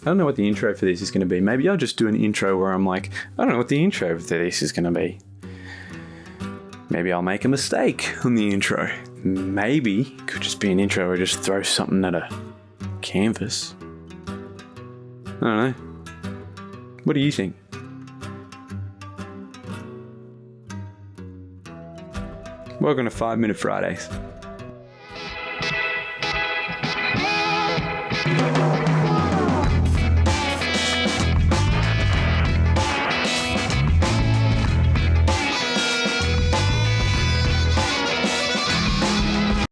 I don't know what the intro for this is going to be. Maybe I'll just do an intro where I'm like, I don't know what the intro for this is going to be. Maybe I'll make a mistake on the intro. Maybe it could just be an intro where I just throw something at a canvas. I don't know. What do you think? Welcome to 5 Minute Fridays.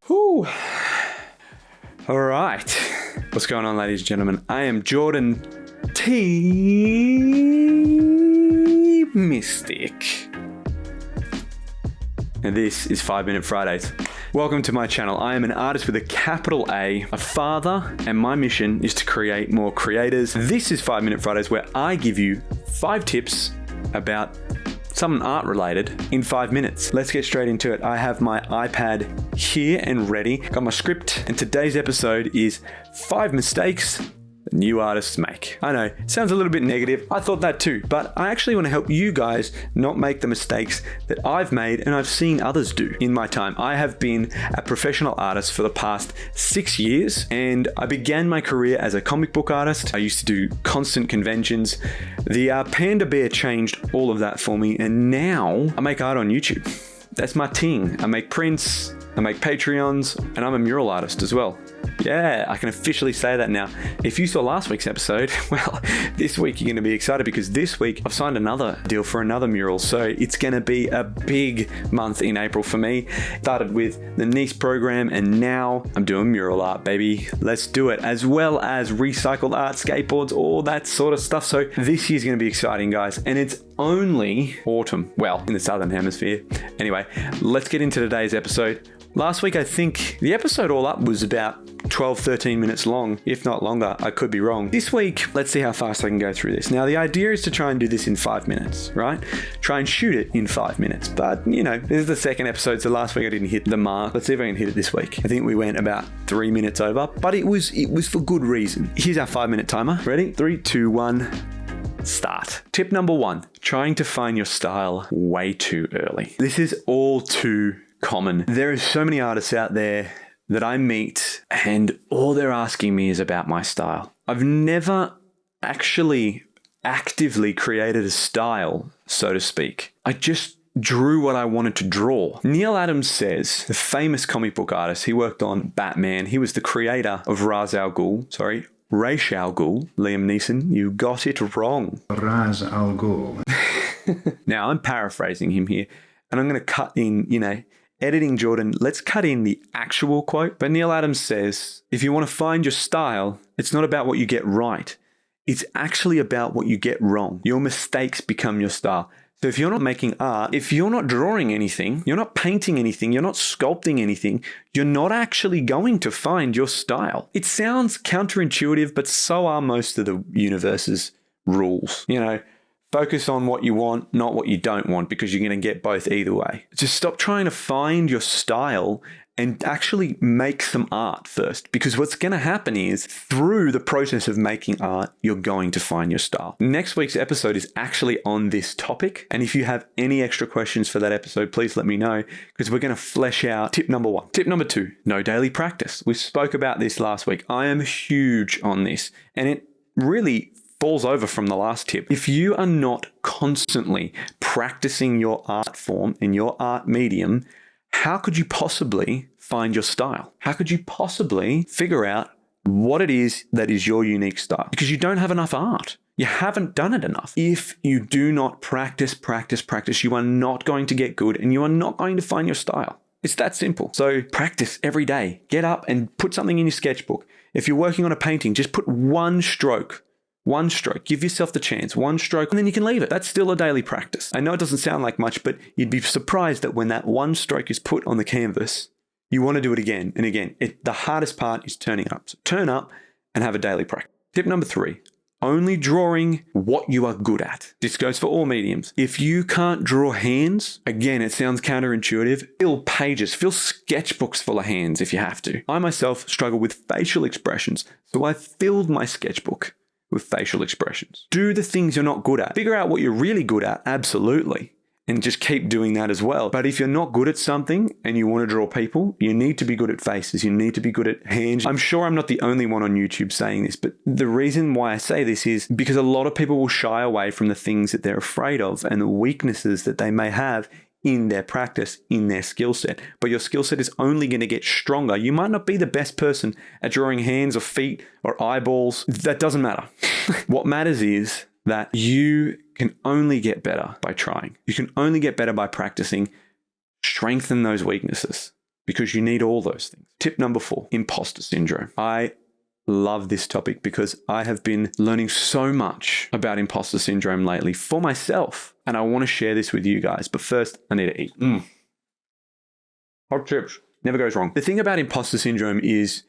Whew. All right. What's going on, ladies and gentlemen? I am Jordan T. Mystic. And this is 5 Minute Fridays. Welcome to my channel. I am an artist with a capital A, a father, and my mission is to create more creators. This is 5 Minute Fridays, where I give you 5 tips about something art related in 5 minutes. Let's get straight into it. I have my iPad here and ready. Got my script, and today's episode is 5 mistakes new artists make. I know, sounds a little bit negative. I thought that too, but I actually want to help you guys not make the mistakes that I've made and I've seen others do in my time. I have been a professional artist for the past 6 years, and I began my career as a comic book artist. I used to do constant conventions. The Panda Bear changed all of that for me, and now I make art on YouTube. That's my thing. I make prints, I make Patreons, and I'm a mural artist as well. Yeah, I can officially say that now. If you saw last week's episode, well, this week you're going to be excited because this week I've signed another deal for another mural. So it's going to be a big month in April for me. Started with the Nice program and now I'm doing mural art, baby. Let's do it. As well as recycled art, skateboards, all that sort of stuff. So this year's going to be exciting, guys. And it's only autumn. Well, in the Southern Hemisphere. Anyway, let's get into today's episode. Last week, I think the episode all up was about 12, 13 minutes long, if not longer. I could be wrong. This week, let's see how fast I can go through this. Now, the idea is to try and do this in 5 minutes, right? Try and shoot it in 5 minutes. But, you know, this is the second episode, so last week I didn't hit the mark. Let's see if I can hit it this week. I think we went about 3 minutes over, but it was for good reason. Here's our 5 minute timer. Ready? 3, 2, 1. Start. Tip number 1, trying to find your style way too early. This is all too common. There are so many artists out there that I meet and all they're asking me is about my style. I've never actually actively created a style, so to speak. I just drew what I wanted to draw. Neil Adams says, the famous comic book artist, he worked on Batman. He was the creator of Ra's al Ghul. Liam Neeson, you got it wrong. Ra's al Ghul. Now, I'm paraphrasing him here, and I'm going to cut in, editing Jordan, let's cut in the actual quote. But Neil Adams says, if you want to find your style, it's not about what you get right. It's actually about what you get wrong. Your mistakes become your style. So if you're not making art, if you're not drawing anything, you're not painting anything, you're not sculpting anything, you're not actually going to find your style. It sounds counterintuitive, but so are most of the universe's rules. Focus on what you want, not what you don't want, because you're going to get both either way. Just stop trying to find your style and actually make some art first. Because what's going to happen is, through the process of making art, you're going to find your style. Next week's episode is actually on this topic. And if you have any extra questions for that episode, please let me know, because we're going to flesh out tip number 1. Tip number 2, no daily practice. We spoke about this last week. I am huge on this, and it really falls over from the last tip. If you are not constantly practicing your art form and your art medium, how could you possibly find your style? How could you possibly figure out what it is that is your unique style? Because you don't have enough art. You haven't done it enough. If you do not practice, you are not going to get good and you are not going to find your style. It's that simple. So practice every day. Get up and put something in your sketchbook. If you're working on a painting, just put one stroke. One stroke. Give yourself the chance. One stroke, and then you can leave it. That's still a daily practice. I know it doesn't sound like much, but you'd be surprised that when that one stroke is put on the canvas, you want to do it again and again. The hardest part is turning up. So turn up and have a daily practice. Tip number 3, only drawing what you are good at. This goes for all mediums. If you can't draw hands, again, it sounds counterintuitive, fill pages, fill sketchbooks full of hands if you have to. I myself struggle with facial expressions, so I filled my sketchbook with facial expressions. Do the things you're not good at. Figure out what you're really good at, absolutely. And just keep doing that as well. But if you're not good at something and you want to draw people, you need to be good at faces. You need to be good at hands. I'm sure I'm not the only one on YouTube saying this, but the reason why I say this is because a lot of people will shy away from the things that they're afraid of and the weaknesses that they may have in their practice, in their skill set. But your skill set is only going to get stronger. You might not be the best person at drawing hands or feet or eyeballs. That doesn't matter. What matters is that you can only get better by trying. You can only get better by practicing. Strengthen those weaknesses because you need all those things. Tip number 4, imposter syndrome. I love this topic because I have been learning so much about imposter syndrome lately for myself. And I want to share this with you guys. But first, I need to eat. Hot chips. Never goes wrong. The thing about imposter syndrome is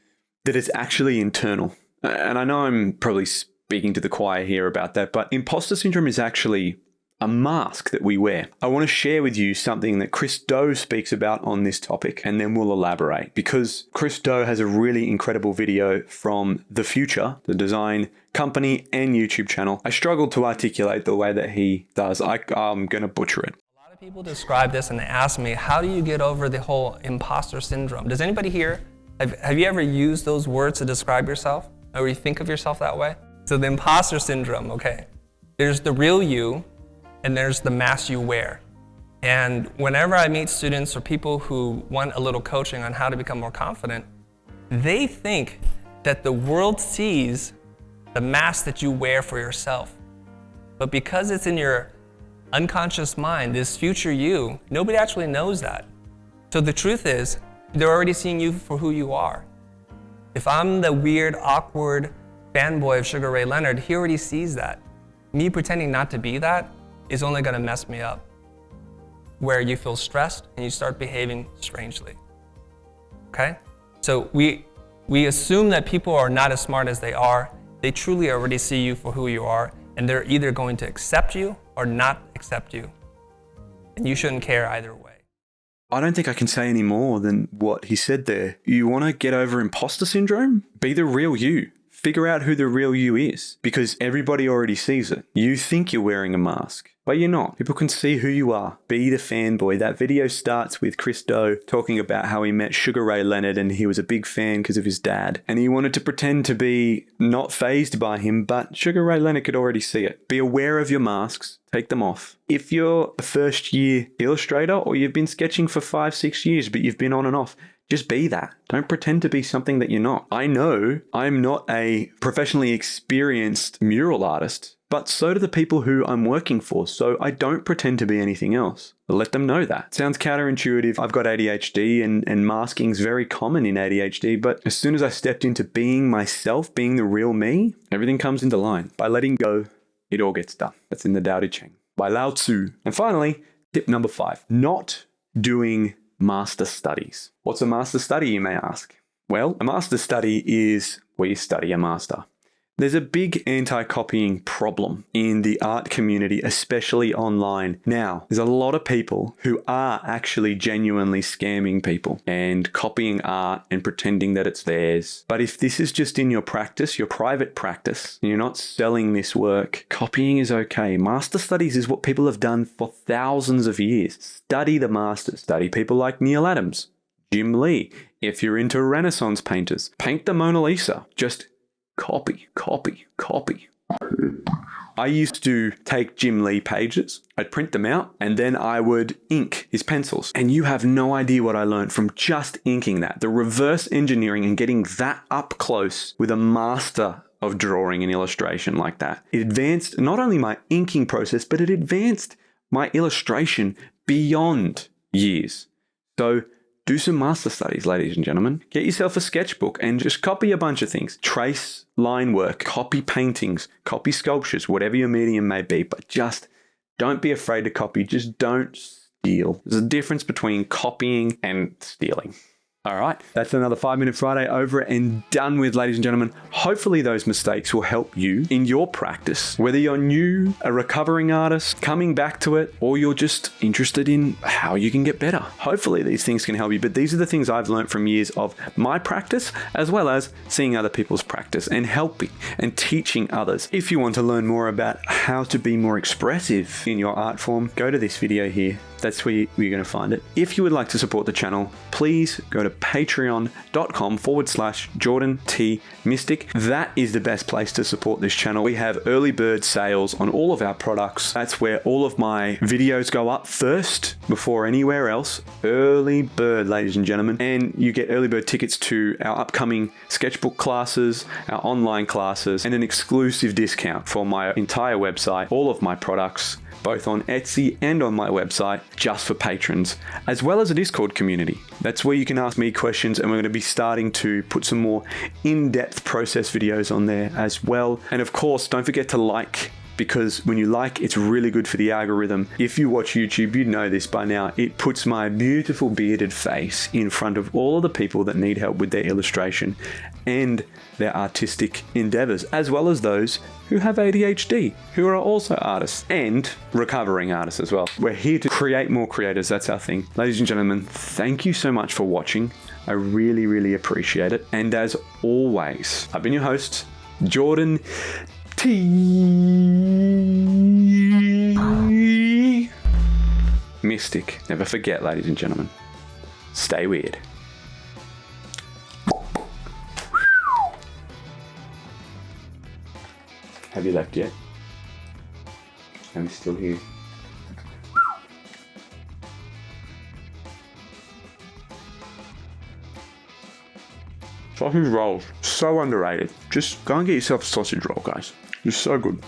that it's actually internal. And I know I'm probably speaking to the choir here about that, but imposter syndrome is actually a mask that we wear. I want to share with you something that Chris Do speaks about on this topic, and then we'll elaborate, because Chris Do has a really incredible video from The Future, the design company and YouTube channel. I struggle to articulate the way that he does. I'm going to butcher it. A lot of people describe this and they ask me, how do you get over the whole imposter syndrome? Does anybody here, have you ever used those words to describe yourself? Or you think of yourself that way? So the imposter syndrome, okay. There's the real you, and there's the mask you wear. And whenever I meet students or people who want a little coaching on how to become more confident, they think that the world sees the mask that you wear for yourself. But because it's in your unconscious mind, this future you, nobody actually knows that. So the truth is, they're already seeing you for who you are. If I'm the weird, awkward fanboy of Sugar Ray Leonard, he already sees that. Me pretending not to be that is only gonna mess me up, where you feel stressed and you start behaving strangely, okay? So we assume that people are not as smart as they are. They truly already see you for who you are, and they're either going to accept you or not accept you. And you shouldn't care either way. I don't think I can say any more than what he said there. You want to get over imposter syndrome? Be the real you. Figure out who the real you is, because everybody already sees it. You think you're wearing a mask, but you're not. People can see who you are. Be the fanboy. That video starts with Chris Do talking about how he met Sugar Ray Leonard and he was a big fan because of his dad. And he wanted to pretend to be not fazed by him, but Sugar Ray Leonard could already see it. Be aware of your masks. Take them off. If you're a first-year illustrator or you've been sketching for 5-6 years, but you've been on and off, just be that. Don't pretend to be something that you're not. I know I'm not a professionally experienced mural artist, but so do the people who I'm working for, so I don't pretend to be anything else. Let them know that. Sounds counterintuitive. I've got ADHD and masking is very common in ADHD, but as soon as I stepped into being myself, being the real me, everything comes into line. By letting go, it all gets done. That's in the Tao Te Ching by Lao Tzu. And finally, tip number 5, not doing master studies. What's a master study, you may ask? Well, a master study is where you study a master. There's a big anti-copying problem in the art community, especially online. Now, there's a lot of people who are actually genuinely scamming people and copying art and pretending that it's theirs. But if this is just in your practice, your private practice, and you're not selling this work, copying is okay. Master studies is what people have done for thousands of years. Study the masters. Study people like Neil Adams, Jim Lee. If you're into Renaissance painters, paint the Mona Lisa. Just copy, copy, copy. I used to take Jim Lee pages, I'd print them out, and then I would ink his pencils. And you have no idea what I learned from just inking that. The reverse engineering and getting that up close with a master of drawing and illustration like that. It advanced not only my inking process, but it advanced my illustration beyond years. So do some master studies, ladies and gentlemen. Get yourself a sketchbook and just copy a bunch of things. Trace line work, copy paintings, copy sculptures, whatever your medium may be, but just don't be afraid to copy. Just don't steal. There's a difference between copying and stealing. All right, that's another 5-Minute Friday over and done with, ladies and gentlemen. Hopefully those mistakes will help you in your practice, whether you're new, a recovering artist, coming back to it, or you're just interested in how you can get better. Hopefully these things can help you, but these are the things I've learned from years of my practice, as well as seeing other people's practice and helping and teaching others. If you want to learn more about how to be more expressive in your art form, go to this video here. That's where you're going to find it. If you would like to support the channel, please go to patreon.com/Jordan T Mystic. That is the best place to support this channel. We have early bird sales on all of our products. That's where all of my videos go up first before anywhere else. Early bird, ladies and gentlemen. And you get early bird tickets to our upcoming sketchbook classes, our online classes, and an exclusive discount for my entire website, all of my products, both on Etsy and on my website, just for patrons, as well as a Discord community. That's where you can ask me questions, and we're going to be starting to put some more in-depth process videos on there as well. And of course, don't forget to like, because when you like, it's really good for the algorithm. If you watch YouTube, you know this by now. It puts my beautiful bearded face in front of all of the people that need help with their illustration and their artistic endeavors, as well as those who have ADHD, who are also artists and recovering artists as well. We're here to create more creators. That's our thing. Ladies and gentlemen, thank you so much for watching. I really, really appreciate it. And as always, I've been your host, Jordan T Mystic. Never forget, ladies and gentlemen, stay weird. Have you left yet? I'm still here. Sausage rolls, so underrated. Just go and get yourself a sausage roll, guys. It's so good.